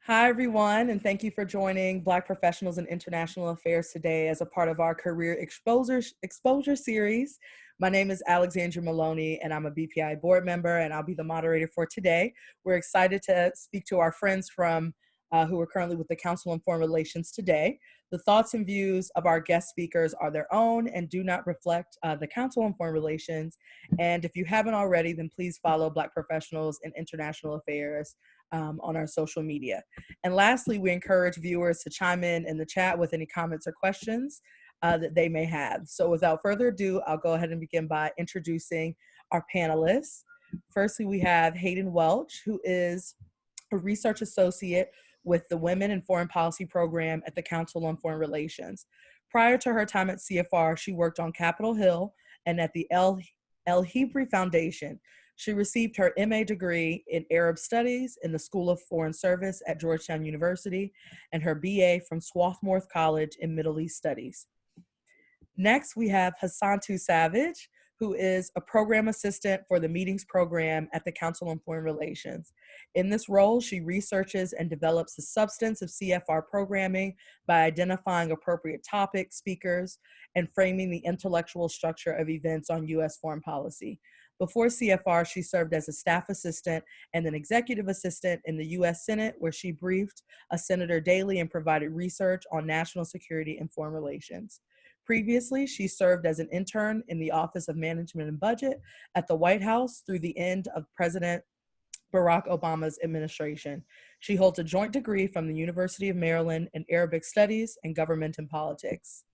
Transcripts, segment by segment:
Hi, everyone, and thank you for joining Black Professionals in International Affairs today as a part of our Career Exposure Series. My name is Alexandria Maloney, and I'm a BPIA board member, and I'll be the moderator for today. We're excited to speak to our friends from who are currently with the Council on Foreign Relations today. The thoughts and views of our guest speakers are their own and do not reflect the Council on Foreign Relations. And if you haven't already, then please follow Black Professionals in International Affairs on our social media. And lastly, we encourage viewers to chime in the chat with any comments or questions that they may have. So without further ado, I'll go ahead and begin by introducing our panelists. Firstly, we have Hayden Welch, who is a research associate with the Women in Foreign Policy program at the Council on Foreign Relations. Prior to her time at CFR, she worked on Capitol Hill and at the El Hebri Foundation. She received her MA degree in Arab Studies in the School of Foreign Service at Georgetown University and her BA from Swarthmore College in Middle East Studies. Next, we have Hassanatu Savage, who is a program assistant for the meetings program at the Council on Foreign Relations. In this role, she researches and develops the substance of CFR programming by identifying appropriate topics, speakers, and framing the intellectual structure of events on U.S. foreign policy. Before CFR, she served as a staff assistant and an executive assistant in the U.S. Senate, where she briefed Senator Daley and provided research on national security and foreign relations. Previously, she served as an intern in the Office of Management and Budget at the White House through the end of President Barack Obama's administration. She holds a joint degree from the University of Maryland in Arabic Studies and Government and Politics.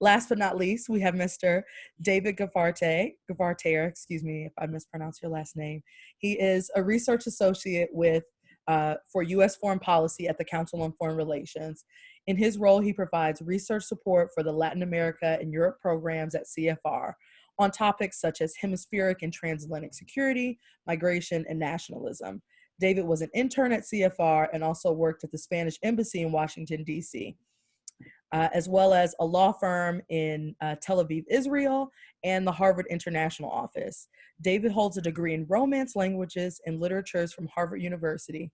Last but not least, we have Mr. David Gavartair, excuse me if I mispronounce your last name. He is a research associate for U.S. foreign policy at the Council on Foreign Relations. In his role, he provides research support for the Latin America and Europe programs at CFR on topics such as hemispheric and transatlantic security, migration, and nationalism. David was an intern at CFR and also worked at the Spanish Embassy in Washington, D.C., as well as a law firm in Tel Aviv, Israel, and the Harvard International Office. David holds a degree in Romance languages and literatures from Harvard University.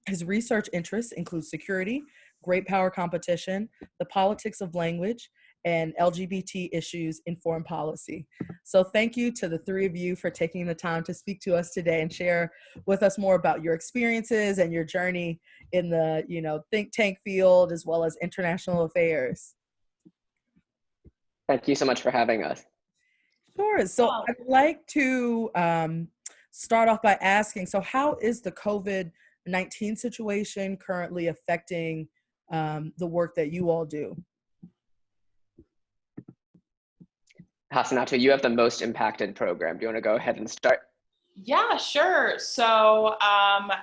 His research interests include security, great power competition, the politics of language, and LGBT issues in foreign policy. So thank you to the three of you for taking the time to speak to us today and share with us more about your experiences and your journey in the think tank field as well as international affairs. Thank you so much for having us. Sure. So I'd like to start off by asking, so how is the COVID-19 situation currently affecting the work that you all do? Hassanatu, you have the most impacted program. Do you want to go ahead and start? Yeah, sure. So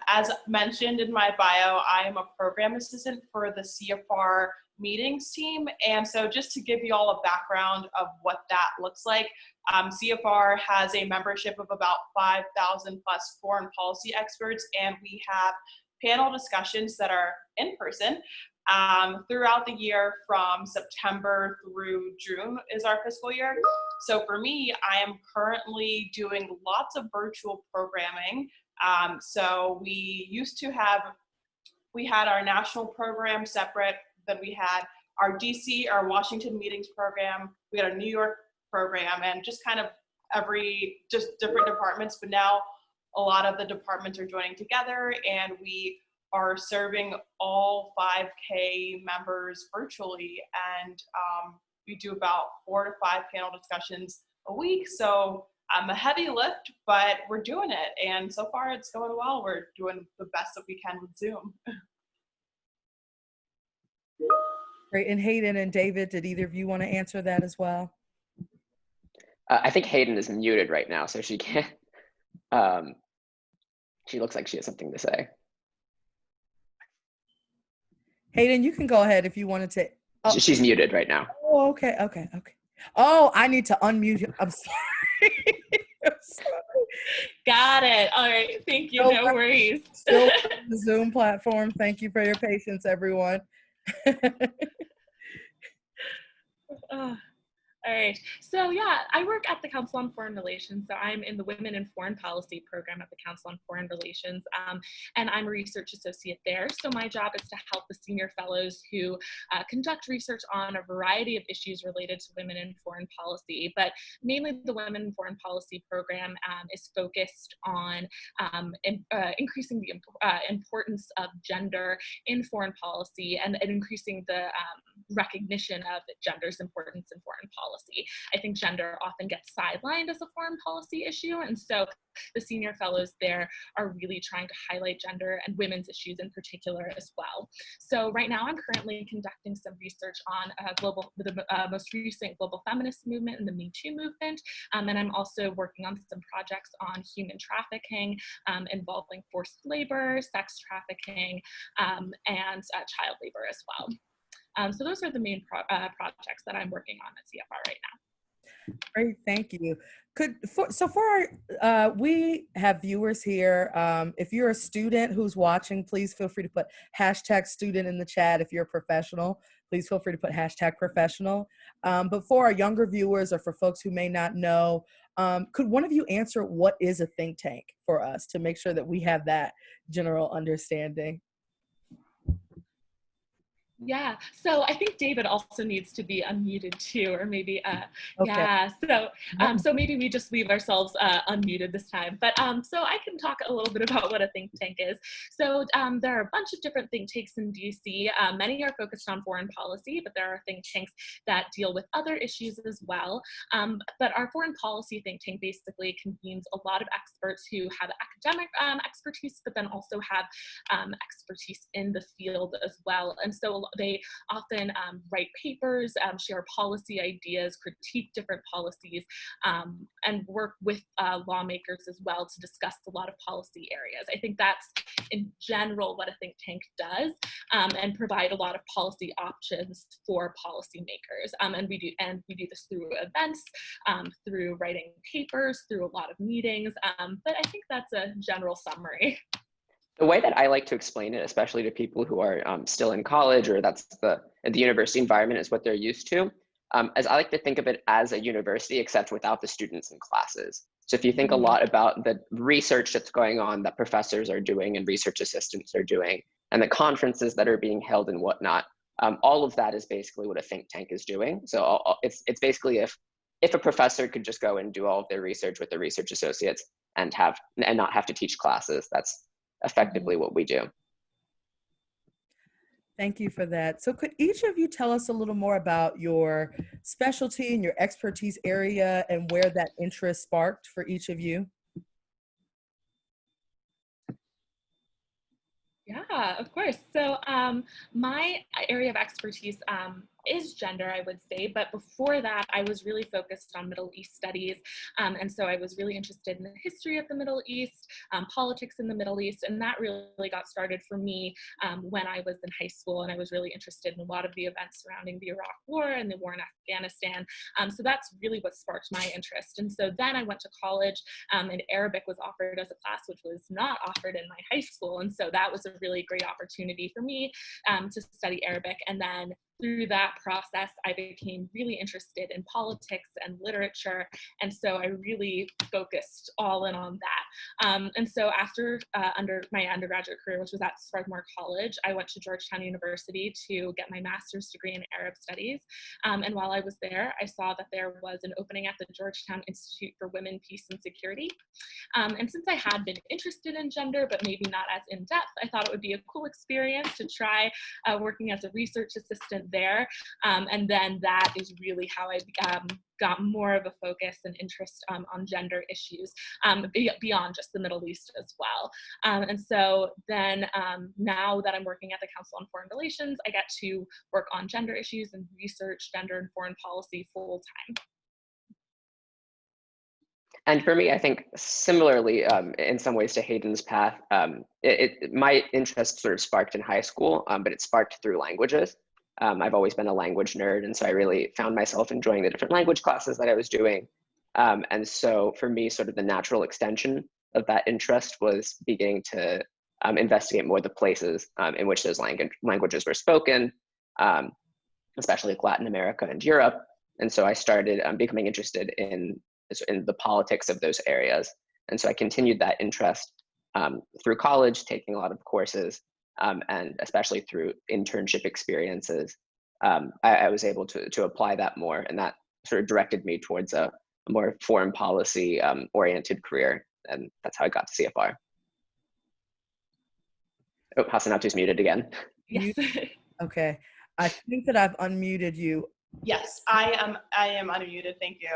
as mentioned in my bio, I am a program assistant for the CFR meetings team. And so just to give you all a background of what that looks like, CFR has a membership of about 5,000 plus foreign policy experts, and we have panel discussions that are in person throughout the year from September through June is our fiscal year. So for me, I am currently doing lots of virtual programming. So we had our national program separate, then we had our DC, our Washington meetings program, we had a New York program, and just kind of just different departments, but now a lot of the departments are joining together, and we are serving all 5K members virtually, and we do about 4 to 5 panel discussions a week. So a heavy lift, but we're doing it, and so far it's going well. We're doing the best that we can with Zoom. Great. And Hayden and David, did either of you want to answer that as well? I think Hayden is muted right now, so she can't. She looks like she has something to say. Hayden, you can go ahead if you wanted to. Oh. She's muted right now. Oh, okay. Oh, I need to unmute you. I'm sorry. I'm sorry. Got it. All right. Thank you. No worries. Still on the Zoom platform. Thank you for your patience, everyone. All All right. So yeah, I work at the Council on Foreign Relations. So I'm in the Women in Foreign Policy program at the Council on Foreign Relations, and I'm a research associate there. So my job is to help the senior fellows who conduct research on a variety of issues related to women in foreign policy. But mainly the Women in Foreign Policy program is focused on increasing the importance of gender in foreign policy and increasing the recognition of gender's importance in foreign policy. I think gender often gets sidelined as a foreign policy issue, and so the senior fellows there are really trying to highlight gender and women's issues in particular as well. So right now I'm currently conducting some research on the most recent global feminist movement and the Me Too movement, and I'm also working on some projects on human trafficking involving forced labor, sex trafficking, and child labor as well. So those are the main projects that I'm working on at CFR right now. Great, thank you. We have viewers here. If you're a student who's watching, please feel free to put hashtag student in the chat. If you're a professional, please feel free to put hashtag professional. But for our younger viewers or for folks who may not know, could one of you answer what is a think tank for us to make sure that we have that general understanding? Yeah, so I think David also needs to be unmuted too, or maybe, Okay. yeah, so maybe we just leave ourselves unmuted this time. But so I can talk a little bit about what a think tank is. So there are a bunch of different think tanks in DC. Many are focused on foreign policy, but there are think tanks that deal with other issues as well. But our foreign policy think tank basically convenes a lot of experts who have academic expertise, but then also have expertise in the field as well. And so they often write papers, share policy ideas, critique different policies, and work with lawmakers as well to discuss a lot of policy areas. I think that's in general what a think tank does, and provide a lot of policy options for policymakers. And we do this through events, through writing papers, through a lot of meetings. But I think that's a general summary. The way that I like to explain it, especially to people who are still in college or that's the university environment is what they're used to, as I like to think of it as a university, except without the students and classes. So if you think a lot about the research that's going on that professors are doing and research assistants are doing, and the conferences that are being held and whatnot, all of that is basically what a think tank is doing. So it's basically if a professor could just go and do all of their research with the research associates and not have to teach classes, that's effectively what we do. Thank you for that. So could each of you tell us a little more about your specialty and your expertise area and where that interest sparked for each of you? Yeah, of course. So my area of expertise is gender, I would say, but before that, I was really focused on Middle East studies. And so I was really interested in the history of the Middle East, politics in the Middle East, and that really got started for me when I was in high school, and I was really interested in a lot of the events surrounding the Iraq War and the war in Afghanistan. So that's really what sparked my interest. And so then I went to college, and Arabic was offered as a class which was not offered in my high school. And so that was a really great opportunity for me to study Arabic. And then through that process, I became really interested in politics and literature. And so I really focused all in on that. And so after my undergraduate career, which was at Swarthmore College, I went to Georgetown University to get my master's degree in Arab Studies. And while I was there, I saw that there was an opening at the Georgetown Institute for Women, Peace, and Security. And since I had been interested in gender, but maybe not as in depth, I thought it would be a cool experience to try working as a research assistant there. And then that is really how I got more of a focus and interest on gender issues beyond just the Middle East as well. And so then now that I'm working at the Council on Foreign Relations, I get to work on gender issues and research gender and foreign policy full time. And for me, I think similarly, in some ways to Hayden's path, my interest sort of sparked in high school, but it sparked through languages. I've always been a language nerd, and so I really found myself enjoying the different language classes that I was doing. And so for me, sort of the natural extension of that interest was beginning to investigate more the places in which those languages were spoken, especially like Latin America and Europe. And so I started becoming interested in the politics of those areas. And so I continued that interest through college, taking a lot of courses, and especially through internship experiences. I was able to apply that more, and that sort of directed me towards a more foreign policy oriented career. And that's how I got to CFR. Oh, Hassanatu's muted again. Yes. Okay. I think that I've unmuted you. Yes, I am unmuted. Thank you.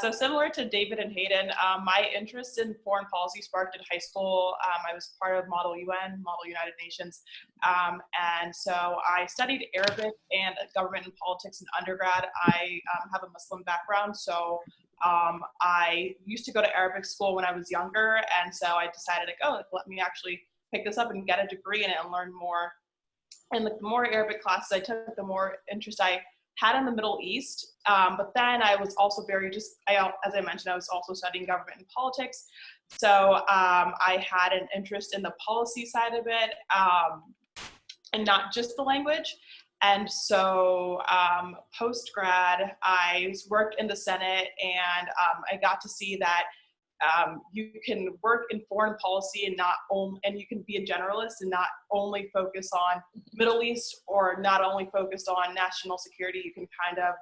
So similar to David and Hayden, my interest in foreign policy sparked in high school. I was part of Model UN, Model United Nations. And so I studied Arabic and government and politics in undergrad. I have a Muslim background, so I used to go to Arabic school when I was younger. And so I decided, like, oh, let me actually pick this up and get a degree in it and learn more. And the more Arabic classes I took, the more interest I had in the Middle East. But then I was also as I mentioned, I was also studying government and politics. So I had an interest in the policy side of it, and not just the language. And so post-grad, I worked in the Senate, and I got to see that you can work in foreign policy and you can be a generalist and not only focus on Middle East or not only focused on national security. You can kind of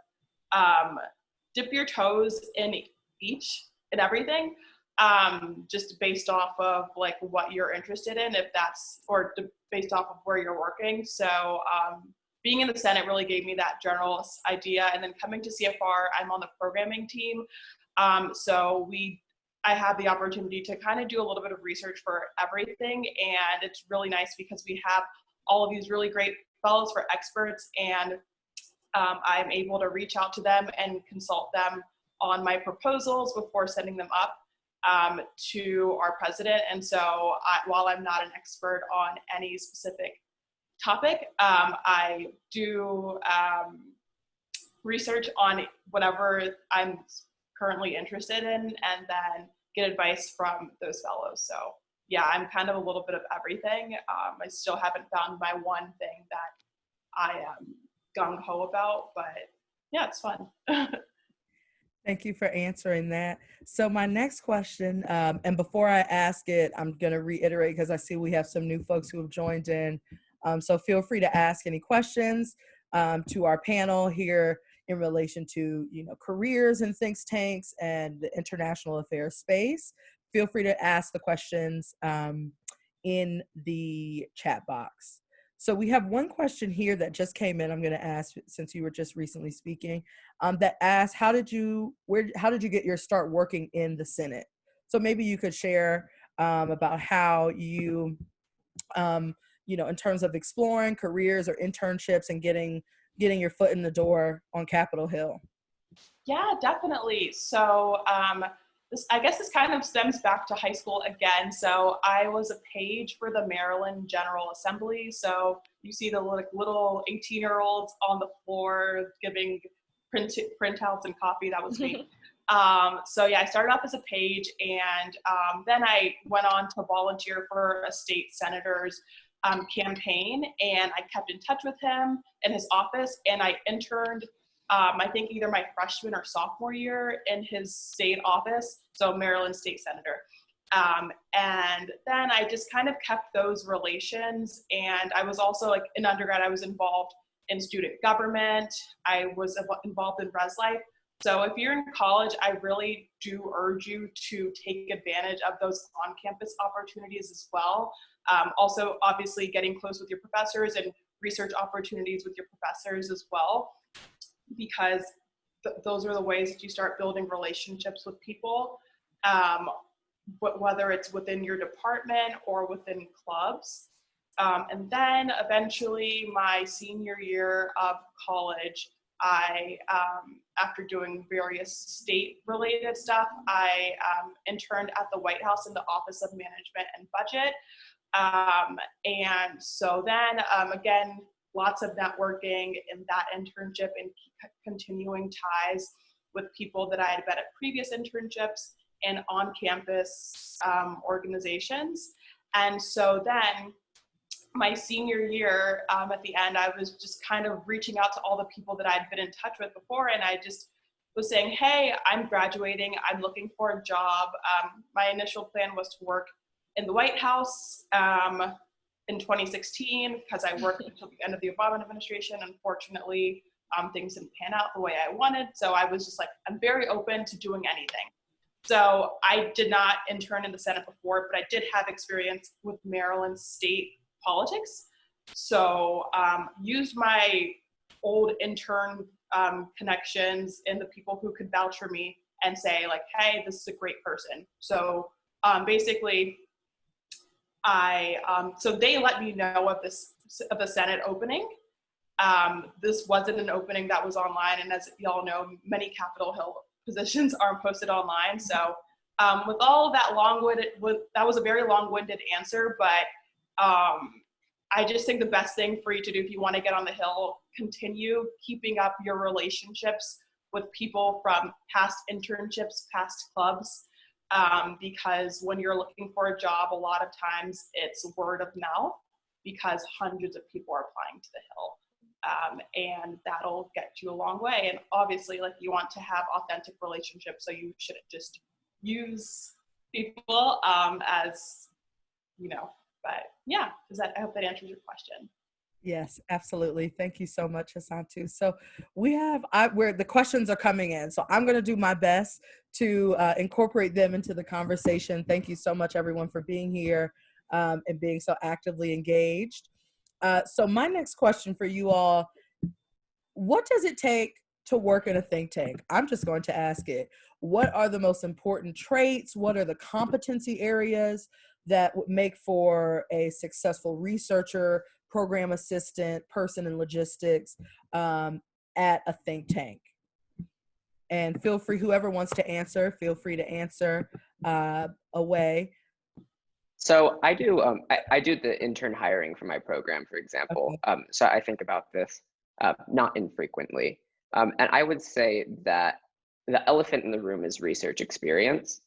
dip your toes in each and everything, just based off of like what you're interested in, based off of where you're working. So being in the Senate really gave me that generalist idea. And then coming to CFR, I'm on the programming team. I have the opportunity to kind of do a little bit of research for everything. And it's really nice because we have all of these really great fellows for experts, and I'm able to reach out to them and consult them on my proposals before sending them up to our president. And so while I'm not an expert on any specific topic, I do research on whatever I'm currently interested in, and then get advice from those fellows. So yeah, I'm kind of a little bit of everything. I still haven't found my one thing that I am gung-ho about, but yeah, it's fun. Thank you for answering that. So my next question, and before I ask it, I'm going to reiterate because I see we have some new folks who have joined in. So feel free to ask any questions to our panel here in relation to, careers in think tanks and the international affairs space. Feel free to ask the questions in the chat box. So we have one question here that just came in. I'm going to ask, since you were just recently speaking, that asks, how did you get your start working in the Senate? So maybe you could share about how you, in terms of exploring careers or internships and getting your foot in the door on Capitol Hill. Yeah, definitely. So I guess this kind of stems back to high school again. So I was a page for the Maryland General Assembly. So you see the little 18-year-olds on the floor giving printouts and coffee. That was me. So yeah, I started off as a page, and then I went on to volunteer for a state senator's campaign, and I kept in touch with him in his office, and I interned I think either my freshman or sophomore year in his state office, so Maryland state senator. And then I just kind of kept those relations, and I was also, like, in undergrad, I was involved in student government. I was involved in Res Life. So if you're in college, I really do urge you to take advantage of those on-campus opportunities as well. Also, obviously, getting close with your professors and research opportunities with your professors as well, because those are the ways that you start building relationships with people, whether it's within your department or within clubs. And then eventually, my senior year of college, after doing various state-related stuff, I interned at the White House in the Office of Management and Budget. And so then, again, lots of networking in that internship and continuing ties with people that I had met at previous internships and on-campus organizations. And so then my senior year, at the end, I was just kind of reaching out to all the people that I'd been in touch with before, and I just was saying, hey, I'm graduating, I'm looking for a job. My initial plan was to work in the White House in 2016 because I worked until the end of the Obama administration. Unfortunately, things didn't pan out the way I wanted. So I was just like, I'm very open to doing anything. So I did not intern in the Senate before, but I did have experience with Maryland state politics. So used my old intern connections and the people who could vouch for me and say like, hey, this is a great person. So basically, so they let me know of the Senate opening. This wasn't an opening that was online, and as y'all know, many Capitol Hill positions are posted online. So with all of that that was a very long-winded answer, but I just think the best thing for you to do if you want to get on the Hill, continue keeping up your relationships with people from past internships, past clubs, because when you're looking for a job, a lot of times it's word of mouth because hundreds of people are applying to the Hill. And that'll get you a long way. And obviously, like, you want to have authentic relationships, so you shouldn't just use people as, but yeah, I hope that answers your question. Yes, absolutely. Thank you so much, Hassanatu. So where the questions are coming in. So I'm going to do my best to incorporate them into the conversation. Thank you so much, everyone, for being here and being so actively engaged. So my next question for you all, what does it take to work in a think tank? I'm just going to ask it. What are the most important traits? What are the competency areas that would make for a successful researcher, program assistant, person in logistics at a think tank? And feel free, whoever wants to answer, feel free to answer away. So I do the intern hiring for my program, for example. Okay. So I think about this not infrequently. And I would say that the elephant in the room is research experience.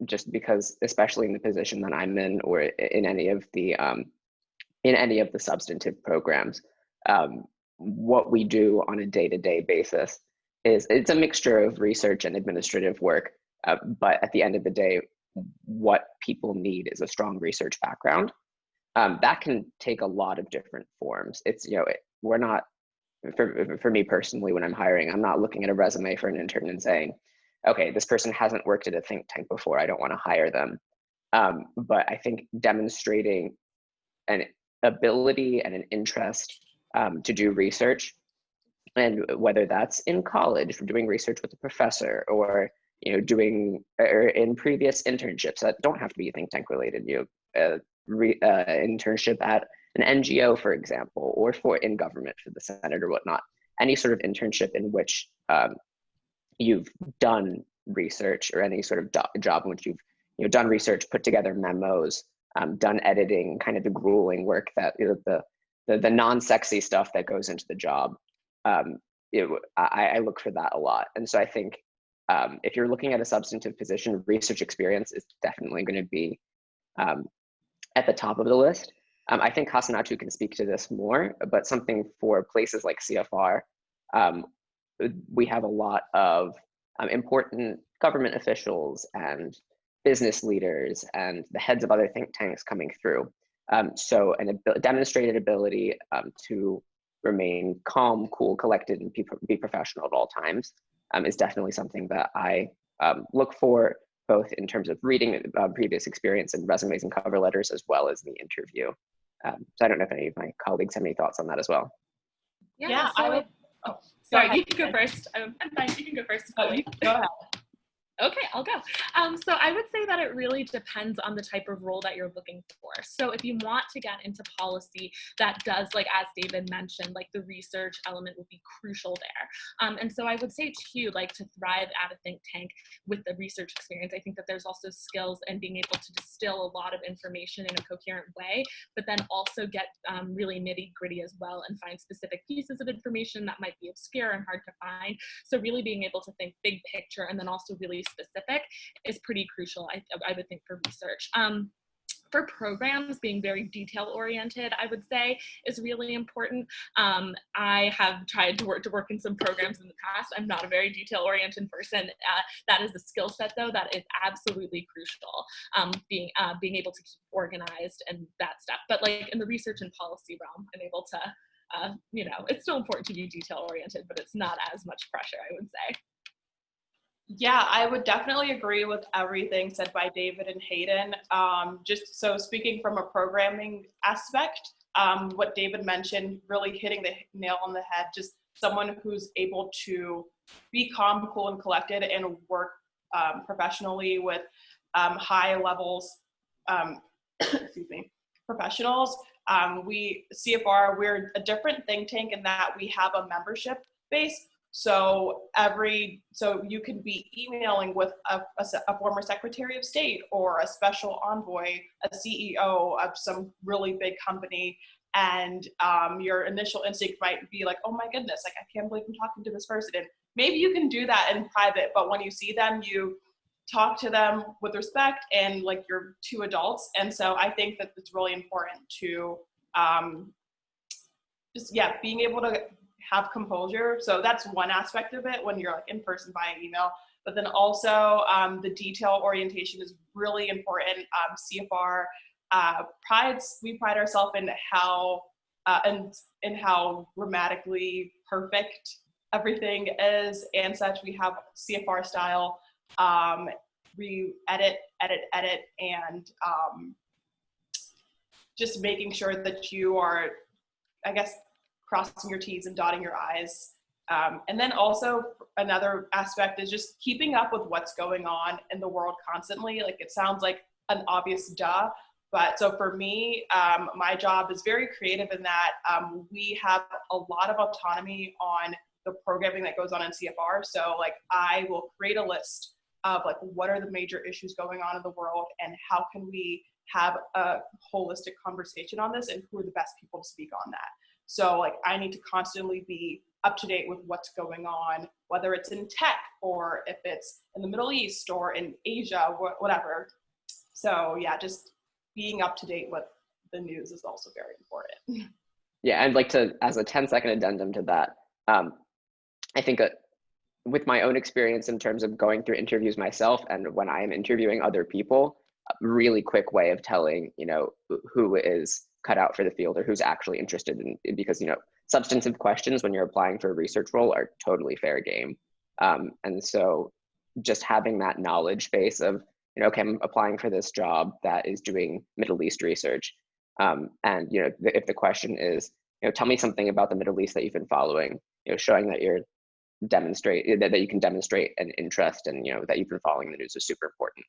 Just because, especially in the position that I'm in, or in any of the substantive programs, what we do on a day-to-day basis it's a mixture of research and administrative work. But at the end of the day, what people need is a strong research background. That can take a lot of different forms. It's, we're not, for me personally, when I'm hiring, I'm not looking at a resume for an intern and saying, okay, this person hasn't worked at a think tank before, I don't want to hire them. But I think demonstrating an ability and an interest to do research, and whether that's in college, for doing research with a professor, or doing or in previous internships that don't have to be think tank related, internship at an NGO, for example, or in government for the Senate or whatnot, any sort of internship in which you've done research, or any sort of job in which you've done research, put together memos, done editing, kind of the grueling work that the non-sexy stuff that goes into the job. I look for that a lot. And so I think if you're looking at a substantive position, research experience is definitely going to be at the top of the list. I think Hassanatu can speak to this more, but something for places like CFR, we have a lot of important government officials and business leaders and the heads of other think tanks coming through. So a demonstrated ability to remain calm, cool, collected, and be professional at all times is definitely something that I look for, both in terms of reading previous experience and resumes and cover letters, as well as the interview. So I don't know if any of my colleagues have any thoughts on that as well. Yeah, so sorry, you can go first. I'm fine, you can go first. Oh, you go ahead. Okay, I'll go. So I would say that it really depends on the type of role that you're looking for. So if you want to get into policy, that does, like as David mentioned, like the research element will be crucial there. And so I would say too, like to thrive at a think tank with the research experience, I think that there's also skills in being able to distill a lot of information in a coherent way, but then also get really nitty gritty as well and find specific pieces of information that might be obscure and hard to find. So really being able to think big picture and then also really specific is pretty crucial, I would think, for research. for programs, being very detail oriented, I would say, is really important. I have tried to work in some programs in the past. I'm not a very detail oriented person. That is a skill set though that is absolutely crucial. Being able to keep organized and that stuff. But like in the research and policy realm, I'm able to, it's still important to be detail oriented, but it's not as much pressure, I would say. Yeah, I would definitely agree with everything said by David and Hayden. Just so speaking from a programming aspect, what David mentioned, really hitting the nail on the head, just someone who's able to be calm, cool, and collected and work professionally with high levels, excuse me, professionals. CFR, we're a different think tank in that we have a membership base. So you can be emailing with a former Secretary of State or a special envoy, a CEO of some really big company, and your initial instinct might be like, oh my goodness, like I can't believe I'm talking to this person. And maybe you can do that in private, but when you see them, you talk to them with respect and like you're two adults. And so I think that it's really important to being able to have composure. So that's one aspect of it when you're like in person via email, but then also the detail orientation is really important. CFR we pride ourselves in how how grammatically perfect everything is and such. We have CFR style. We edit, and just making sure that you are, I guess, crossing your T's and dotting your I's. And then also another aspect is just keeping up with what's going on in the world constantly. Like it sounds like an obvious duh, but so for me, my job is very creative in that we have a lot of autonomy on the programming that goes on in CFR. So like I will create a list of like what are the major issues going on in the world and how can we have a holistic conversation on this and who are the best people to speak on that. So like I need to constantly be up to date with what's going on, whether it's in tech or if it's in the Middle East or in Asia, whatever. So yeah, just being up to date with the news is also very important. Yeah, I'd like to, as a 10-second addendum to that, I think with my own experience in terms of going through interviews myself and when I am interviewing other people, a really quick way of telling, who is cut out for the field or who's actually interested in, because, substantive questions when you're applying for a research role are totally fair game. And so just having that knowledge base of, okay, I'm applying for this job that is doing Middle East research. And, if the question is, tell me something about the Middle East that you've been following, showing that that you can demonstrate an interest and, that you've been following the news is super important.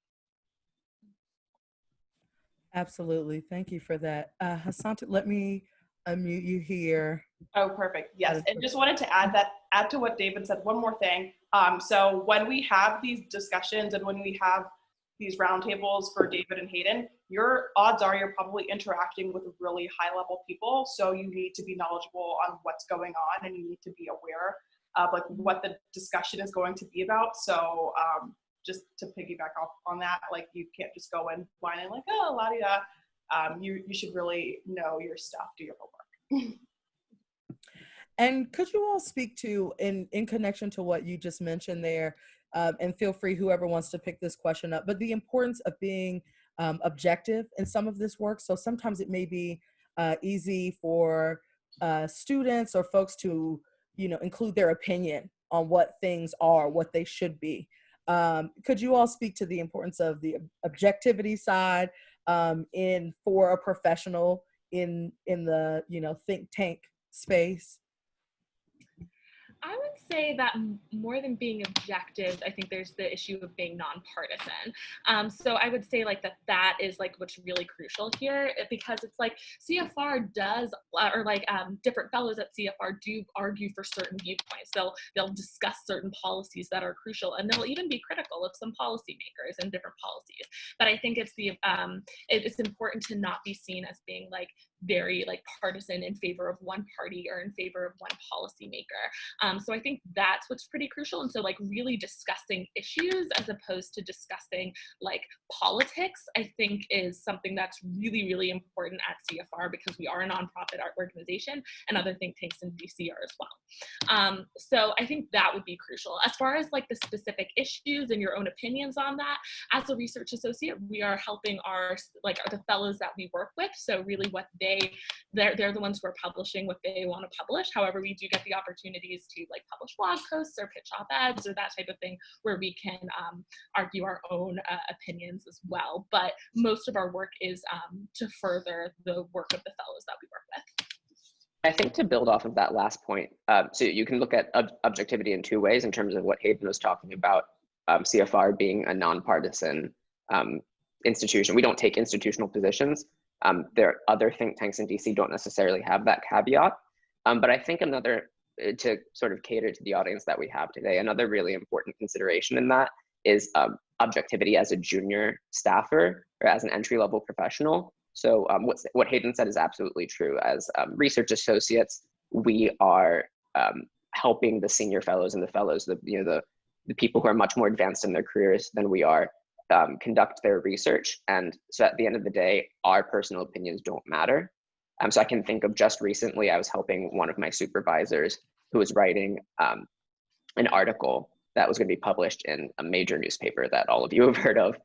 Absolutely. Thank you for that. Hassanatu, let me unmute you here. Oh, perfect. Yes. And just wanted to add to what David said, one more thing. So when we have these discussions and when we have these roundtables for David and Hayden, your odds are you're probably interacting with really high level people. So you need to be knowledgeable on what's going on and you need to be aware of like what the discussion is going to be about. So just to piggyback off on that, like you can't just go in blind and like, oh, la-di-da. You should really know your stuff, do your homework. And could you all speak to, in connection to what you just mentioned there, and feel free, whoever wants to pick this question up, but the importance of being objective in some of this work. So sometimes it may be easy for students or folks to, include their opinion on what things are, what they should be. Could you all speak to the importance of the objectivity side for a professional in the think tank space? I would say that more than being objective, I think there's the issue of being nonpartisan. So I would say like that is like what's really crucial here, because it's like CFR does, or like different fellows at CFR do argue for certain viewpoints. They'll discuss certain policies that are crucial, and they'll even be critical of some policymakers and different policies. But I think it's important to not be seen as being like very like partisan in favor of one party or in favor of one policymaker. So I think that's what's pretty crucial. And so like really discussing issues as opposed to discussing like politics, I think is something that's really, really important at CFR, because we are a nonprofit art organization and other think tanks in DC are as well. So I think that would be crucial. As far as like the specific issues and your own opinions on that, as a research associate, we are helping the fellows that we work with. So really what they're the ones who are publishing what they want to publish. However, we do get the opportunities to like publish blog posts or pitch op-eds or that type of thing, where we can argue our own opinions as well. But most of our work is to further the work of the fellows that we work with. I think to build off of that last point, so you can look at objectivity in two ways in terms of what Hayden was talking about, CFR being a nonpartisan institution. We don't take institutional positions. There are other think tanks in DC don't necessarily have that caveat. But I think to sort of cater to the audience that we have today, another really important consideration in that is objectivity as a junior staffer or as an entry-level professional. So what Hayden said is absolutely true. As research associates, we are helping the senior fellows and the fellows, the people who are much more advanced in their careers than we are, conduct their research. And so at the end of the day, our personal opinions don't matter. So I can think of just recently, I was helping one of my supervisors who was writing an article that was going to be published in a major newspaper that all of you have heard of.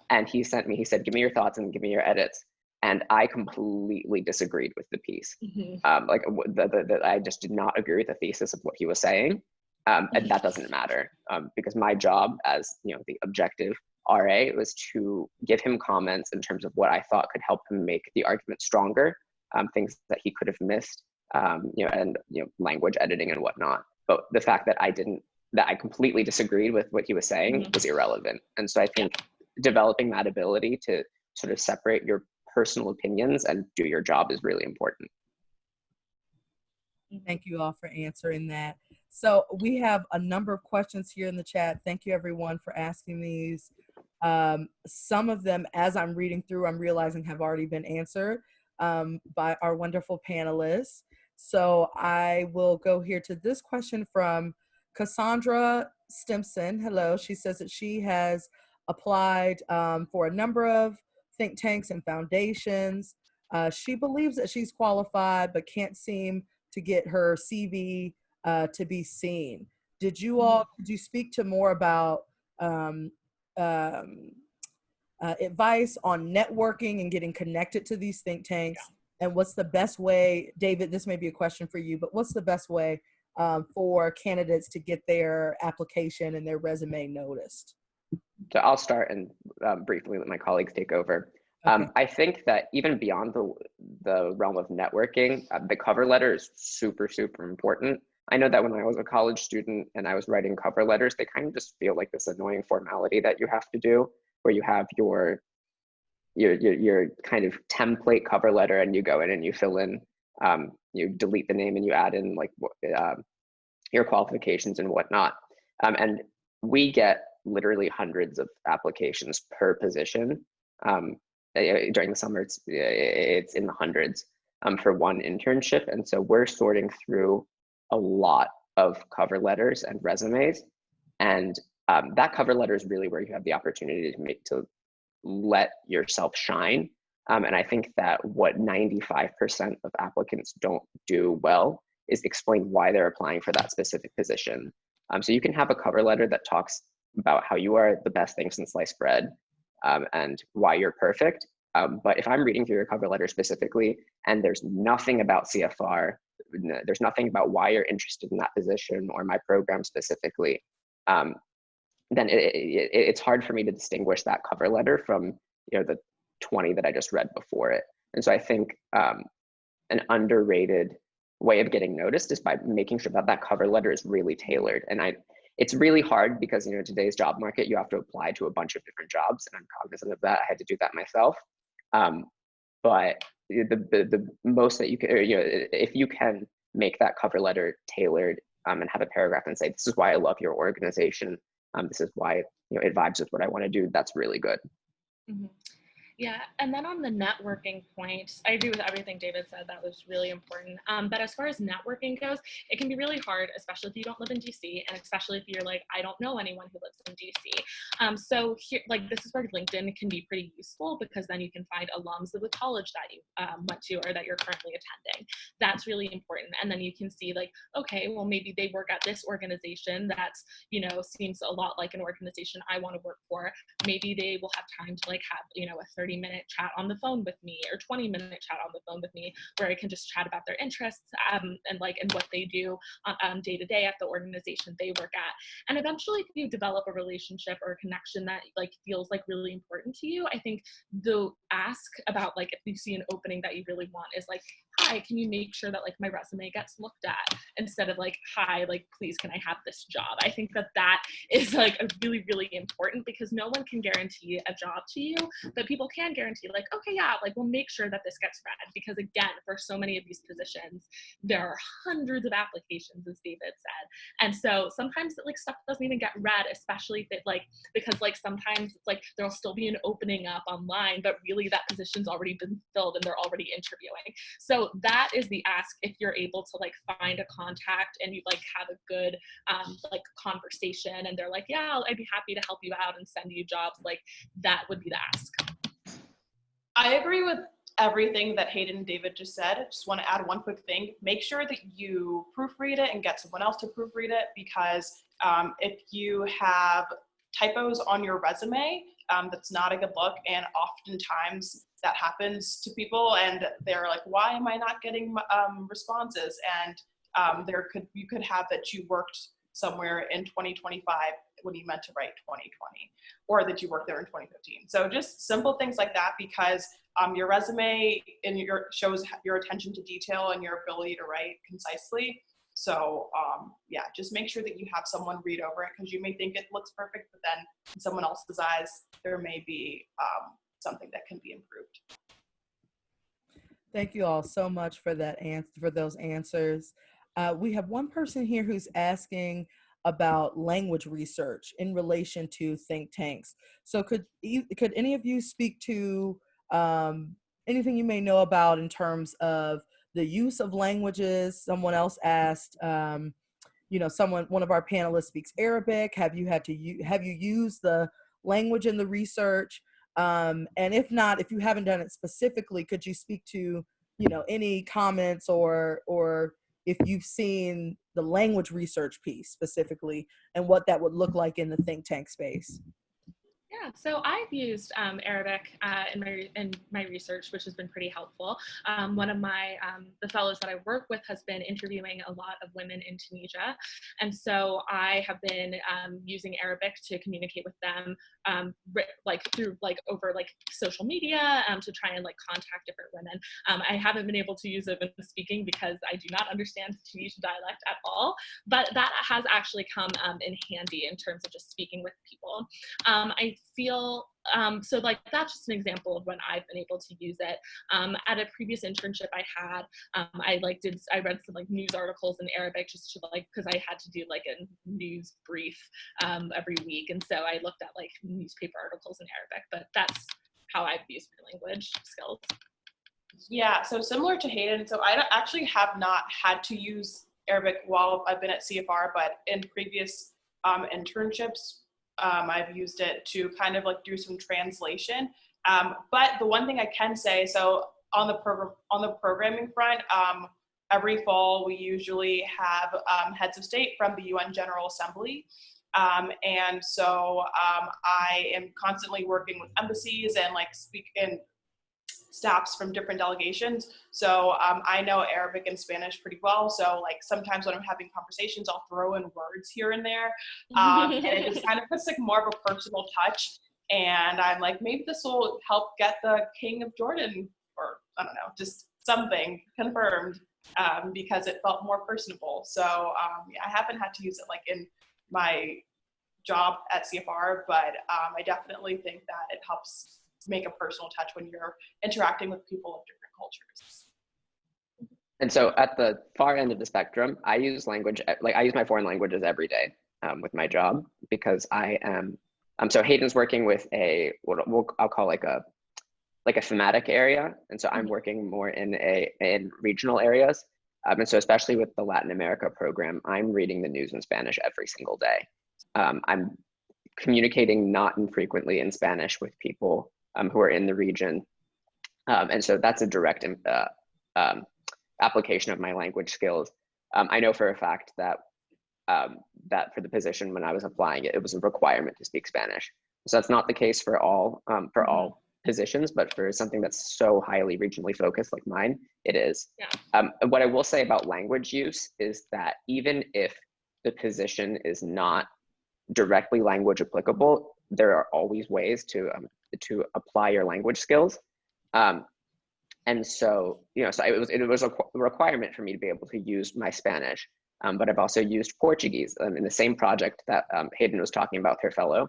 And he said, give me your thoughts and give me your edits. And I completely disagreed with the piece. I just did not agree with the thesis of what he was saying. And that doesn't matter because my job as the objective RA was to give him comments in terms of what I thought could help him make the argument stronger, things that he could have missed, and language editing and whatnot. But the fact that I completely disagreed with what he was saying was irrelevant. And so I think developing that ability to sort of separate your personal opinions and do your job is really important. Thank you all for answering that. So we have a number of questions here in the chat. Thank you everyone for asking these. Some of them, as I'm reading through, I'm realizing have already been answered by our wonderful panelists. So I will go here to this question from Cassandra Stimson. Hello. She says that she has applied for a number of think tanks and foundations. She believes that she's qualified, but can't seem to get her CV to be seen. Could you speak to more about advice on networking and getting connected to these think tanks? And what's the best way, David, this may be a question for you, but what's the best way for candidates to get their application and their resume noticed? So I'll start and briefly let my colleagues take over. Okay. I think that even beyond the realm of networking, the cover letter is super, super important. I know that when I was a college student and I was writing cover letters, they kind of just feel like this annoying formality that you have to do, where you have your kind of template cover letter and you go in and you fill in, you delete the name and you add in like your qualifications and whatnot. And we get literally hundreds of applications per position. During the summer, it's in the hundreds for one internship. And so we're sorting through a lot of cover letters and resumes. And that cover letter is really where you have the opportunity to let yourself shine. And I think that what 95% of applicants don't do well is explain why they're applying for that specific position. So you can have a cover letter that talks about how you are the best thing since sliced bread and why you're perfect. But if I'm reading through your cover letter specifically and there's nothing about CFR, there's nothing about why you're interested in that position or my program specifically, then it's hard for me to distinguish that cover letter from the 20 that I just read before it. And so I think an underrated way of getting noticed is by making sure that that cover letter is really tailored. And it's really hard because today's job market, you have to apply to a bunch of different jobs, and I'm cognizant of that. I had to do that myself. But the most that you can, if you can make that cover letter tailored and have a paragraph and say, this is why I love your organization. This is why it vibes with what I want to do. That's really good. Mm-hmm. Yeah, and then on the networking point, I agree with everything David said. That was really important. But as far as networking goes, it can be really hard, especially if you don't live in DC, and especially if you're like, I don't know anyone who lives in DC. So here, like, this is where LinkedIn can be pretty useful, because then you can find alums of the college that you went to or that you're currently attending. That's really important. And then you can see like, okay, well, maybe they work at this organization that's, you know, seems a lot like an organization I want to work for. Maybe they will have time to like have, you know, a 30-minute chat on the phone with me, or 20-minute chat on the phone with me, where I can just chat about their interests and what they do day to day at the organization they work at. And eventually, if you develop a relationship or a connection that like feels like really important to you, I think the ask about like, if you see an opening that you really want is like, hi, can you make sure that like my resume gets looked at, instead of like, hi, like, please, can I have this job? I think that that is like a really, really important, because no one can guarantee a job to you, but people can guarantee like, okay, yeah, like we'll make sure that this gets read, because again, for so many of these positions, there are hundreds of applications, as David said. And so sometimes like stuff doesn't even get read, especially if it like, because like sometimes it's like there'll still be an opening up online, but really that position's already been filled and they're already interviewing. So that is the ask. If you're able to like find a contact and you like have a good like conversation, and they're like, yeah, I'd be happy to help you out and send you jobs, like that would be the ask. I agree with everything that Hayden and David just said. I just want to add one quick thing. Make sure that you proofread it and get someone else to proofread it, because if you have typos on your resume, that's not a good look. And oftentimes that happens to people, and they're like, why am I not getting responses? And you could have that you worked somewhere in 2025 when you meant to write 2020, or that you worked there in 2015. So just simple things like that, because your resume shows your attention to detail and your ability to write concisely. So yeah, just make sure that you have someone read over it, because you may think it looks perfect, but then in someone else's eyes, there may be something that can be improved. Thank you all so much for that for those answers. We have one person here who's asking about language research in relation to think tanks. So could any of you speak to anything you may know about in terms of the use of languages? Someone else asked, you know, one of our panelists speaks Arabic. Have you used the language in the research? And if not, if you haven't done it specifically, could you speak to, you know, any comments or if you've seen the language research piece specifically and what that would look like in the think tank space? Yeah, so I've used Arabic in my research, which has been pretty helpful. One of the fellows that I work with has been interviewing a lot of women in Tunisia. And so I have been using Arabic to communicate with them over social media to try and like contact different women. I haven't been able to use it when speaking, because I do not understand Tunisian dialect at all, but that has actually come in handy in terms of just speaking with people. I feel so like that's just an example of when I've been able to use it. At a previous internship I had, I read some like news articles in Arabic just to like, because I had to do like a news brief every week, and so I looked at like newspaper articles in Arabic. But that's how I've used my language skills. Yeah, so similar to Hayden, so I actually have not had to use Arabic while I've been at CFR, but in previous internships, I've used it to kind of like do some translation. But the one thing I can say, so on the programming front, every fall we usually have heads of state from the UN General Assembly. And so I am constantly working with embassies and like staffs from different delegations. So I know Arabic and Spanish pretty well. So like sometimes when I'm having conversations, I'll throw in words here and there. And it just kind of puts like more of a personal touch. And I'm like, maybe this will help get the King of Jordan, or I don't know, just something confirmed, because it felt more personable. So yeah, I haven't had to use it like in my job at CFR, but I definitely think that it helps make a personal touch when you're interacting with people of different cultures. And so at the far end of the spectrum, I use my foreign languages every day with my job, because I am, so Hayden's working with I'll call like a like a thematic area. And so I'm working more in regional areas. And so especially with the Latin America program, I'm reading the news in Spanish every single day. I'm communicating not infrequently in Spanish with people who are in the region. And so that's a direct application of my language skills. I know for a fact that that for the position when I was applying it, it was a requirement to speak Spanish. So that's not the case for all positions, but for something that's so highly regionally focused like mine, it is. Yeah. What I will say about language use is that even if the position is not directly language applicable, there are always ways to apply your language skills. And so, so it was a requirement for me to be able to use my Spanish, but I've also used Portuguese in the same project that Hayden was talking about, her fellow.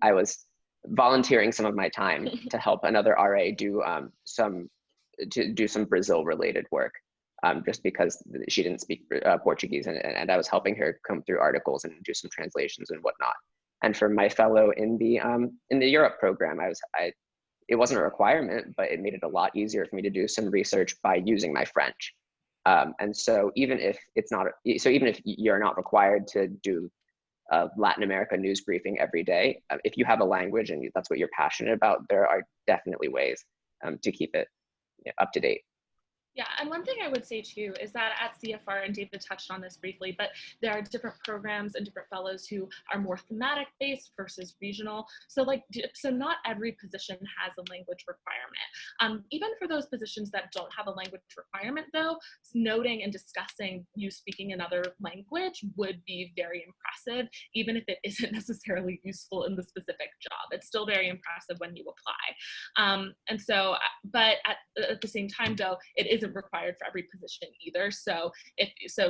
I was volunteering some of my time to help another RA do some Brazil related work, just because she didn't speak Portuguese, and I was helping her come through articles and do some translations and whatnot. And for my fellow in the Europe program, it wasn't a requirement, but it made it a lot easier for me to do some research by using my French. And so even if you're not required to do Latin America news briefing every day, if you have a language and that's what you're passionate about, there are definitely ways to keep it up to date. Yeah, and one thing I would say too is that at CFR, and David touched on this briefly, but there are different programs and different fellows who are more thematic based versus regional. So not every position has a language requirement. Even for those positions that don't have a language requirement though, noting and discussing you speaking another language would be very impressive, even if it isn't necessarily useful in the specific job. It's still very impressive when you apply. But at the same time though, it isn't required for every position either. So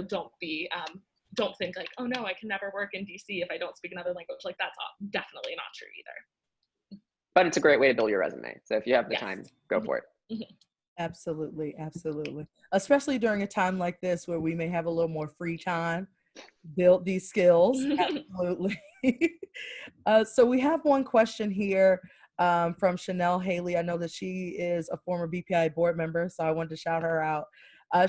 don't think like, oh no, I can never work in DC if I don't speak another language. Like that's definitely not true either. But it's a great way to build your resume. So if you have the time, go for it. Mm-hmm. Absolutely, absolutely. Especially during a time like this where we may have a little more free time, build these skills. Absolutely. So we have one question here from Chanel Haley. I know that she is a former BPI board member, so I wanted to shout her out.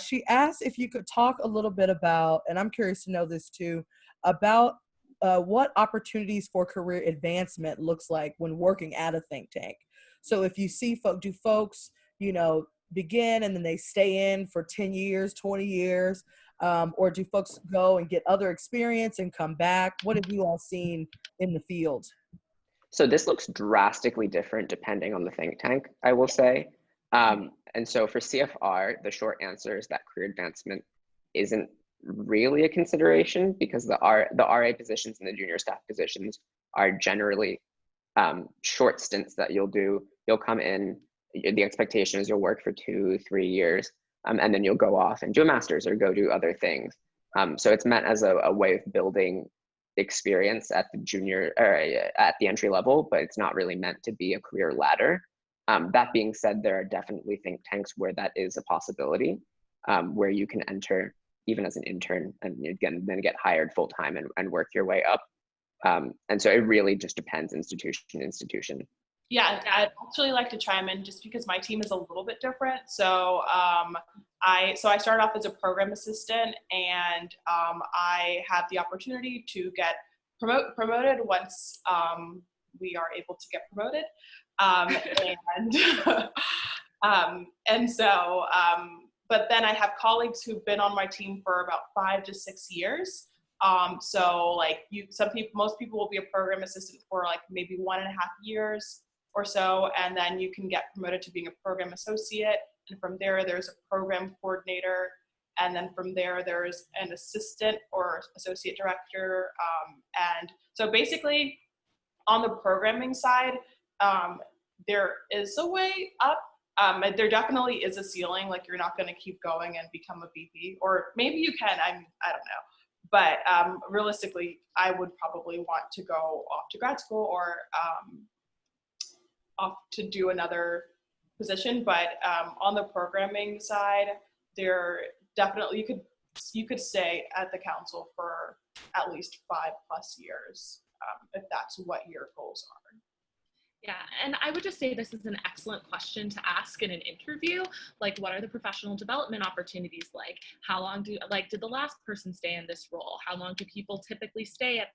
She asked if you could talk a little bit about, and I'm curious to know this too, about what opportunities for career advancement looks like when working at a think tank. So if you see do folks, begin and then they stay in for 10 years, 20 years, or do folks go and get other experience and come back? What have you all seen in the field? So this looks drastically different depending on the think tank, I will say. And so for CFR, the short answer is that career advancement isn't really a consideration because the RA positions and the junior staff positions are generally short stints that you'll do. You'll come in, the expectation is you'll work for 2-3 years, and then you'll go off and do a master's or go do other things. So it's meant as a way of building experience at the junior or at the entry level, but it's not really meant to be a career ladder. That being said, there are definitely think tanks where that is a possibility, where you can enter even as an intern and again then get hired full time and work your way up. And so it really just depends institution to institution. Yeah, I'd actually like to chime in just because my team is a little bit different. So I started off as a program assistant, and I have the opportunity to get promoted once we are able to get promoted. But then I have colleagues who've been on my team for about 5 to 6 years. So most people will be a program assistant for like maybe 1.5 years or so, and then you can get promoted to being a program associate. And from there, there's a program coordinator. And then from there, there's an assistant or associate director. And so basically on the programming side, there is a way up. There definitely is a ceiling, like you're not going to keep going and become a VP, or maybe you can, I don't know. But realistically, I would probably want to go off to grad school or off to do another position. But on the programming side, there definitely, you could stay at the council for at least 5+ years if that's what your goals are. Yeah, and I would just say this is an excellent question to ask in an interview. Like, what are the professional development opportunities like? How long did the last person stay in this role? How long do people typically stay at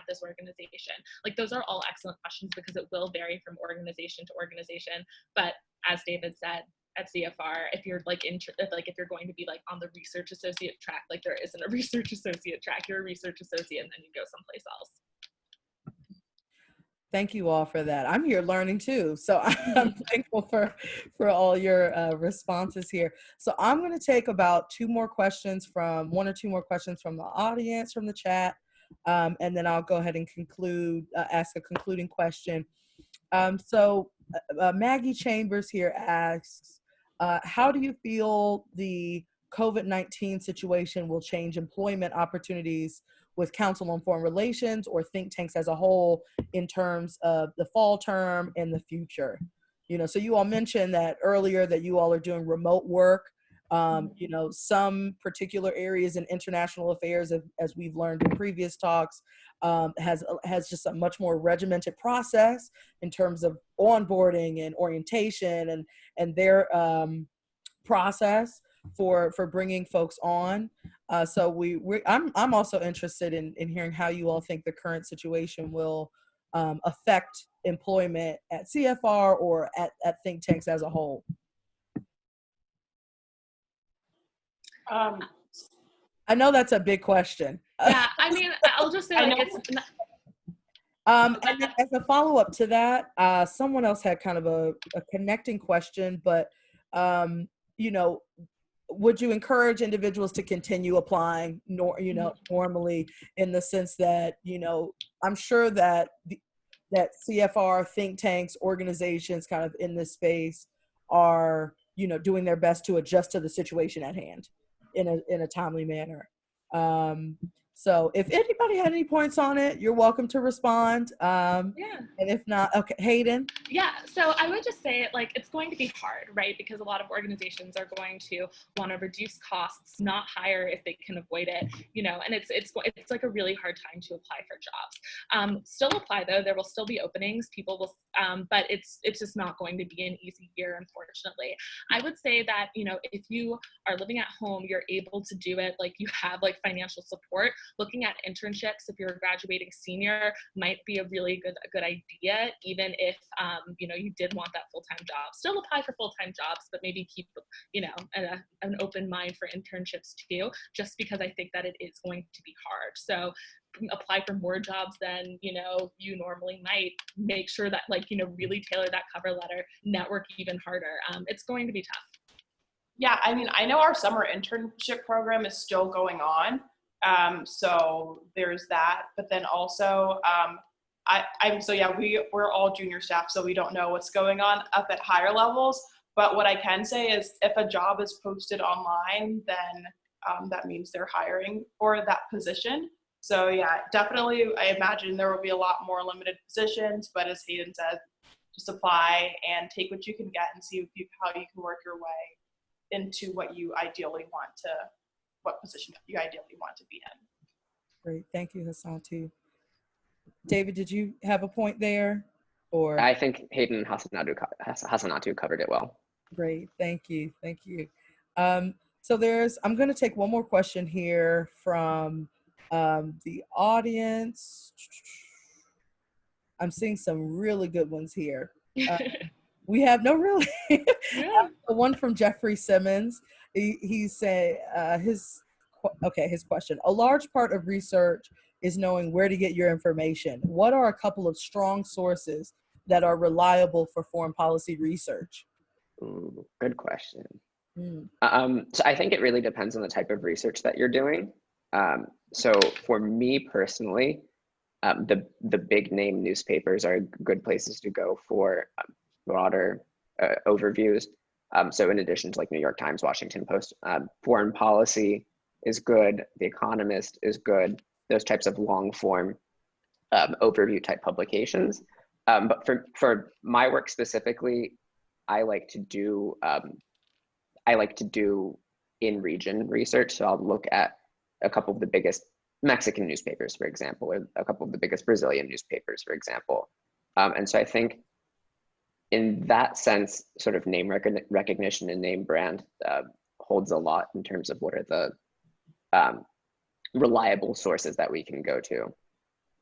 this organization? Like, those are all excellent questions because it will vary from organization to organization. But as David said, at CFR, if you're if you're going to be like on the research associate track, like there isn't a research associate track, you're a research associate and then you go someplace else. Thank you all for that. I'm here learning too. So I'm thankful for all your responses here. So I'm going to take about one or two more questions from the audience, from the chat. And then I'll go ahead and ask a concluding question. Maggie Chambers here asks, how do you feel the COVID-19 situation will change employment opportunities with Council on Foreign Relations or think tanks as a whole in terms of the fall term and the future? So you all mentioned that earlier that you all are doing remote work. Some particular areas in international affairs, as we've learned in previous talks, has just a much more regimented process in terms of onboarding and orientation and their process for bringing folks on. So I'm also interested in hearing how you all think the current situation will affect employment at CFR or at think tanks as a whole. I know that's a big question. Yeah, I mean, I'll just say it's not. And then as a follow-up to that, someone else had kind of a connecting question, but would you encourage individuals to continue applying normally, in the sense that, I'm sure that that CFR, think tanks, organizations kind of in this space are, doing their best to adjust to the situation at hand in a timely manner. So if anybody had any points on it, you're welcome to respond. Yeah. And if not, okay, Hayden. Yeah, so I would just say it's going to be hard, right? Because a lot of organizations are going to want to reduce costs, not hire if they can avoid it, and it's like a really hard time to apply for jobs. Still apply though, there will still be openings, people will, but it's just not going to be an easy year, unfortunately. I would say that, if you are living at home, you're able to do it, you have financial support. Looking at internships, if you're a graduating senior, might be a really good idea, even if you did want that full-time job. Still apply for full-time jobs, but maybe keep an open mind for internships too, just because I think that it is going to be hard. So apply for more jobs than you normally might. Make sure that really tailor that cover letter, network even harder. It's going to be tough. Yeah, I mean, I know our summer internship program is still going on. So there's that, but then also, we're all junior staff, so we don't know what's going on up at higher levels. But what I can say is if a job is posted online, then that means they're hiring for that position. So yeah, definitely, I imagine there will be a lot more limited positions, but as Hayden said, just apply and take what you can get and see how you can work your way into what position you ideally want to be in. Great, thank you, Hassanatu. David, did you have a point there? Or I think Hayden and Hassanatu covered it well. Great, thank you. So I'm going to take one more question here from the audience. I'm seeing some really good ones here. We have one from Jeffrey Simmons. He said his question: a large part of research is knowing where to get your information. What are a couple of strong sources that are reliable for foreign policy research? Ooh, good question. So I think it really depends on the type of research that you're doing. So for me personally, the big name newspapers are good places to go for broader overviews. So in addition to New York Times, Washington Post, Foreign Policy is good, The Economist is good, those types of long form overview type publications. But for my work specifically, I like to do in region research. So I'll look at a couple of the biggest Mexican newspapers, for example, or a couple of the biggest Brazilian newspapers, for example. And so I think in that sense, sort of name recognition and name brand holds a lot in terms of what are the reliable sources that we can go to.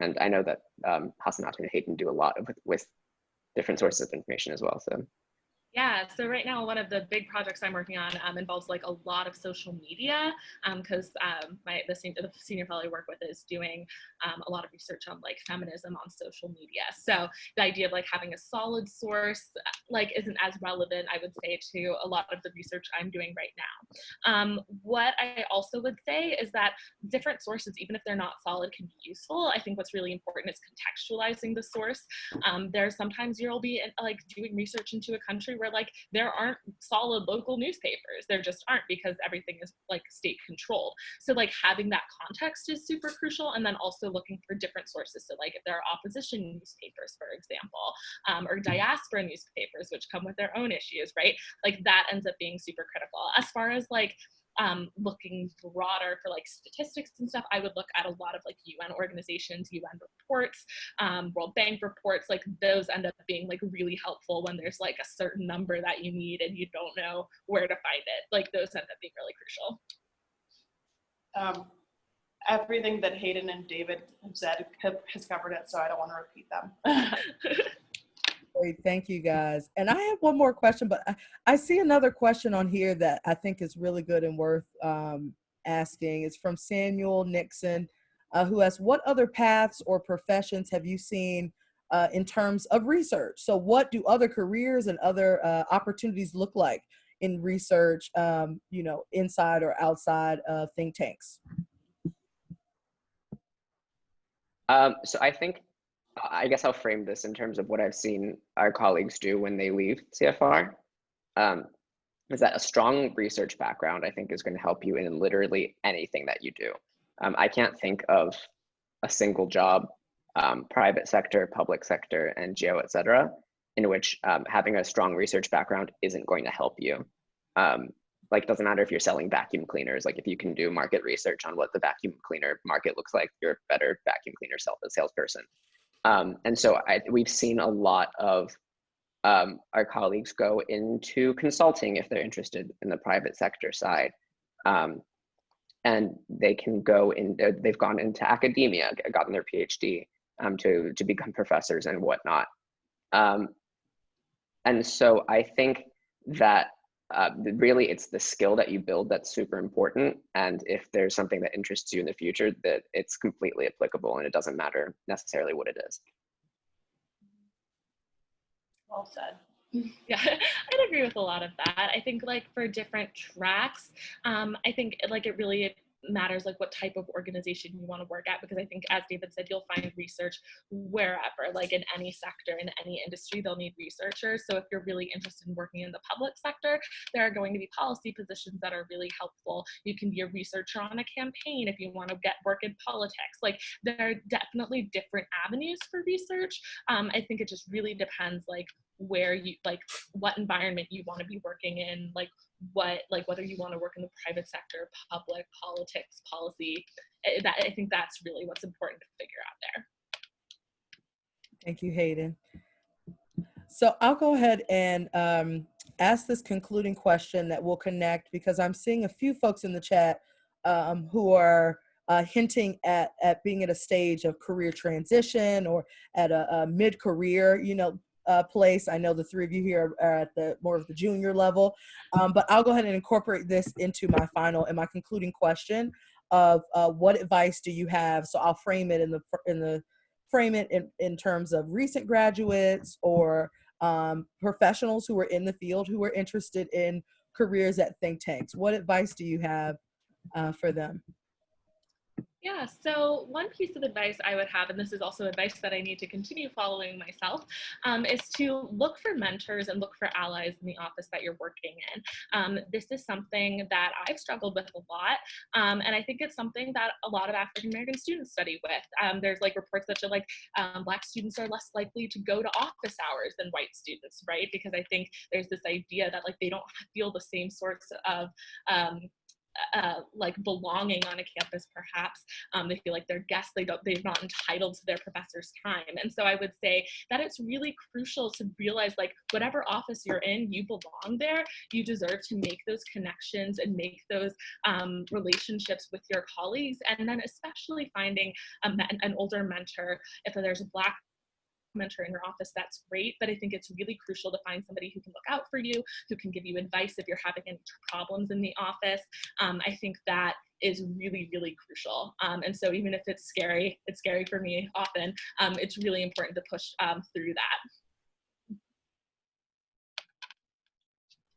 And I know that Hassanatu and Hayden do a lot with different sources of information as well. So. Yeah, so right now one of the big projects I'm working on involves like a lot of social media because the senior fellow I work with is doing a lot of research on like feminism on social media. So the idea of like having a solid source like isn't as relevant, I would say, to a lot of the research I'm doing right now. What I also would say is that different sources, even if they're not solid, can be useful. I think what's really important is contextualizing the source. There's sometimes you'll be like doing research into a country where like there aren't solid local newspapers. There just aren't, because everything is like state controlled. So like having that context is super crucial, and then also looking for different sources. So like if there are opposition newspapers, for example, or diaspora newspapers, which come with their own issues, right? Like that ends up being super critical. As far as like looking broader for like statistics and stuff, I would look at a lot of like UN organizations, UN reports, World Bank reports. Like those end up being like really helpful when there's like a certain number that you need and you don't know where to find it. Like those end up being really crucial. Everything that Hayden and David have said has covered it, so I don't want to repeat them. Great, thank you guys. And I have one more question, but I see another question on here that I think is really good and worth asking. It's from Samuel Nixon, who asks, what other paths or professions have you seen in terms of research? So what do other careers and other opportunities look like in research, you know, inside or outside of think tanks? So I guess I'll frame this in terms of what I've seen our colleagues do when they leave CFR. Is that a strong research background, I think, is going to help you in literally anything that you do. I can't think of a single job, private sector, public sector, NGO, et cetera, in which having a strong research background isn't going to help you. Like, doesn't matter if you're selling vacuum cleaners. Like, if you can do market research on what the vacuum cleaner market looks like, you're a better vacuum cleaner salesperson. And so we've seen a lot of our colleagues go into consulting if they're interested in the private sector side. And they can go in, they've gone into academia, gotten their PhD to become professors and whatnot. And so I think that really it's the skill that you build that's super important. And if there's something that interests you in the future, that it's completely applicable and it doesn't matter necessarily what it is. Well said. Yeah, I'd agree with a lot of that. I think like for different tracks, I think like it really matters like what type of organization you want to work at, because I think, as David said, you'll find research wherever, like in any sector, in any industry, they'll need researchers. So if you're really interested in working in the public sector, there are going to be policy positions that are really helpful. You can be a researcher on a campaign if you want to work in politics. Like there are definitely different avenues for research. I think it just really depends like where you like what environment you want to be working in, like whether you want to work in the private sector, public, politics, policy. That I think that's really what's important to figure out there. Thank you, Hayden. So I'll go ahead and ask this concluding question that will connect, because I'm seeing a few folks in the chat who are hinting at being at a stage of career transition or at a mid-career, you know, place. I know the three of you here are at the more of the junior level, but I'll go ahead and incorporate this into my final and my concluding question of what advice do you have? So I'll frame it in terms of recent graduates or professionals who are in the field who are interested in careers at think tanks. What advice do you have for them? Yeah, so one piece of advice I would have, and this is also advice that I need to continue following myself, is to look for mentors and look for allies in the office that you're working in. This is something that I've struggled with a lot, and I think it's something that a lot of African American students study with. There's like reports that show like Black students are less likely to go to office hours than white students, right? Because I think there's this idea that like they don't feel the same sorts of like belonging on a campus, perhaps. They feel like they're guests, they're not entitled to their professor's time. And so I would say that it's really crucial to realize, like, whatever office you're in, you belong there. You deserve to make those connections and make those relationships with your colleagues. And then especially finding an older mentor. If there's a Black mentor in your office, that's great, but I think it's really crucial to find somebody who can look out for you, who can give you advice if you're having any problems in the office. I think that is really, really crucial. And so even if it's scary for me often, it's really important to push through that.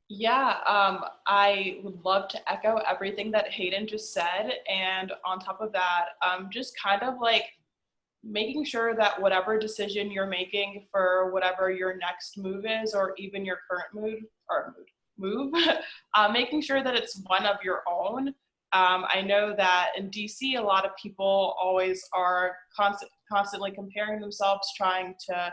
Yeah, I would love to echo everything that Hayden just said. And on top of that, just kind of like making sure that whatever decision you're making for whatever your next move is, or even your current move, making sure that it's one of your own. I know that in DC, a lot of people always are constantly comparing themselves, trying to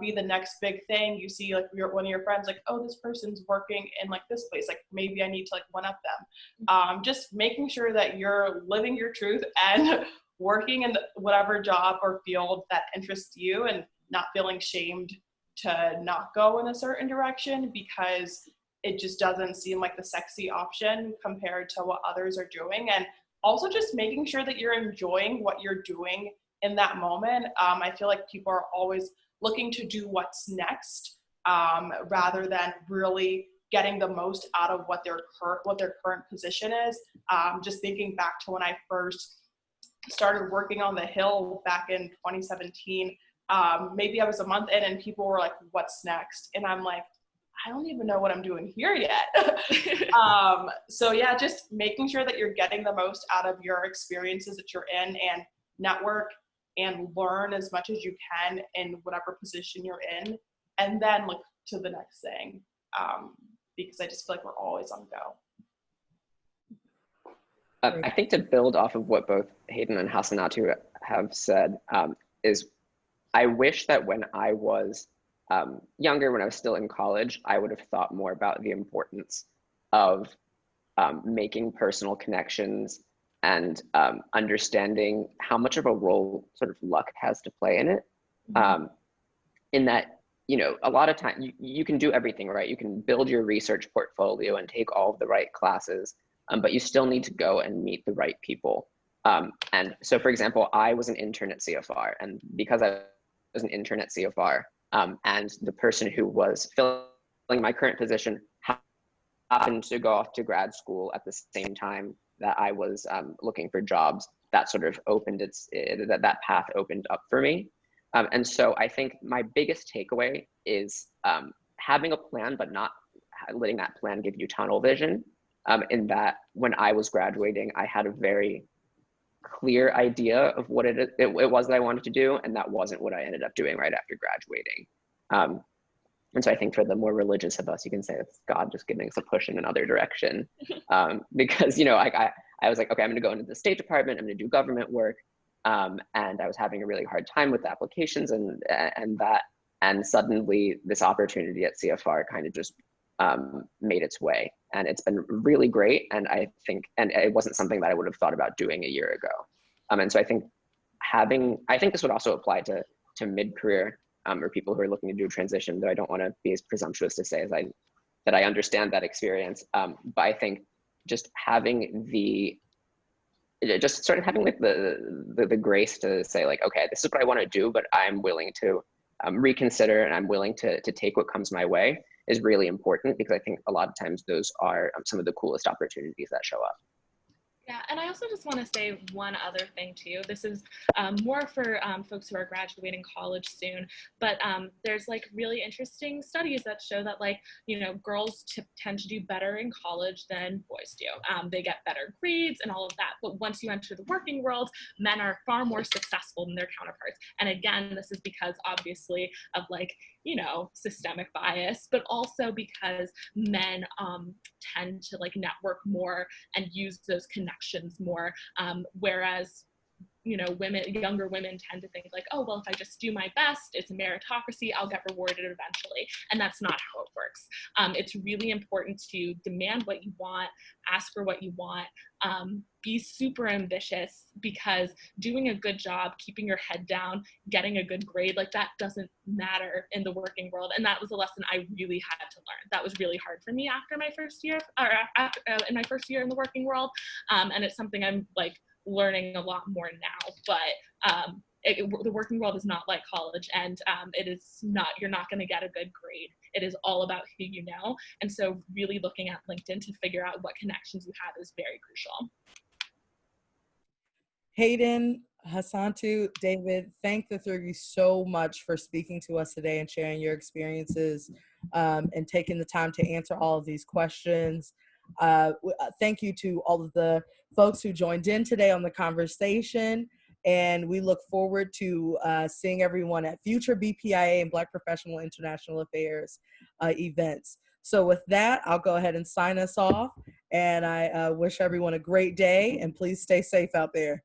be the next big thing. You see like one of your friends like, oh, this person's working in like this place, like maybe I need to like one up them. Just making sure that you're living your truth and working in whatever job or field that interests you, and not feeling shamed to not go in a certain direction because it just doesn't seem like the sexy option compared to what others are doing. And also just making sure that you're enjoying what you're doing in that moment. I feel like people are always looking to do what's next, rather than really getting the most out of what their current position is. Just thinking back to when I first started working on the Hill back in 2017, maybe I was a month in and people were like, what's next? And I'm like, I don't even know what I'm doing here yet. So yeah, just making sure that you're getting the most out of your experiences that you're in, and network and learn as much as you can in whatever position you're in, and then look to the next thing. Because I just feel like we're always on go. I think to build off of what both Hayden and Hassanatu have said, is I wish that when I was younger, when I was still in college, I would have thought more about the importance of making personal connections and understanding how much of a role sort of luck has to play in it. In that, you know, a lot of time you can do everything, right? You can build your research portfolio and take all of the right classes, but you still need to go and meet the right people. And so, for example, I was an intern at CFR, and because I was an intern at CFR, and the person who was filling my current position happened to go off to grad school at the same time that I was looking for jobs, that sort of opened that path opened up for me. And so I think my biggest takeaway is having a plan, but not letting that plan give you tunnel vision. In that when I was graduating, I had a very clear idea of what it was that I wanted to do, and that wasn't what I ended up doing right after graduating. And so I think for the more religious of us, you can say it's God just giving us a push in another direction. Because, you know, I was like, okay, I'm gonna go into the State Department, I'm gonna do government work. And I was having a really hard time with applications and suddenly this opportunity at CFR kind of just made its way. And it's been really great. And I think it wasn't something that I would have thought about doing a year ago. And so I think this would also apply to mid-career or people who are looking to do a transition, though I don't want to be as presumptuous to say that I understand that experience. But I think just having like the grace to say like, okay, this is what I want to do, but I'm willing to reconsider, and I'm willing to take what comes my way, is really important, because I think a lot of times those are some of the coolest opportunities that show up. Yeah, and I also just want to say one other thing too. This is more for folks who are graduating college soon, but there's like really interesting studies that show that, like, you know, girls tend to do better in college than boys do. They get better grades and all of that, but once you enter the working world, men are far more successful than their counterparts. And again, this is because obviously of, like, you know, systemic bias, but also because men tend to like network more and use those connections more, whereas you know, younger women tend to think like, oh, well, if I just do my best, it's a meritocracy, I'll get rewarded eventually. And that's not how it works. It's really important to demand what you want, ask for what you want, be super ambitious, because doing a good job, keeping your head down, getting a good grade, like that doesn't matter in the working world. And that was a lesson I really had to learn. That was really hard for me after my first year, in my first year in the working world. And it's something I'm like learning a lot more now, but the working world is not like college, and it is not, you're not going to get a good grade. It is all about who you know. And so really looking at LinkedIn to figure out what connections you have is very crucial. Hayden, Hassanatu, David, thank the three of you so much for speaking to us today and sharing your experiences and taking the time to answer all of these questions. Thank you to all of the folks who joined in today on the conversation. And we look forward to seeing everyone at future BPIA and Black Professional International Affairs events. So with that, I'll go ahead and sign us off. And I wish everyone a great day, and please stay safe out there.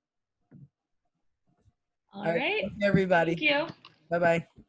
All right. Thank you, everybody. Thank you. Bye-bye.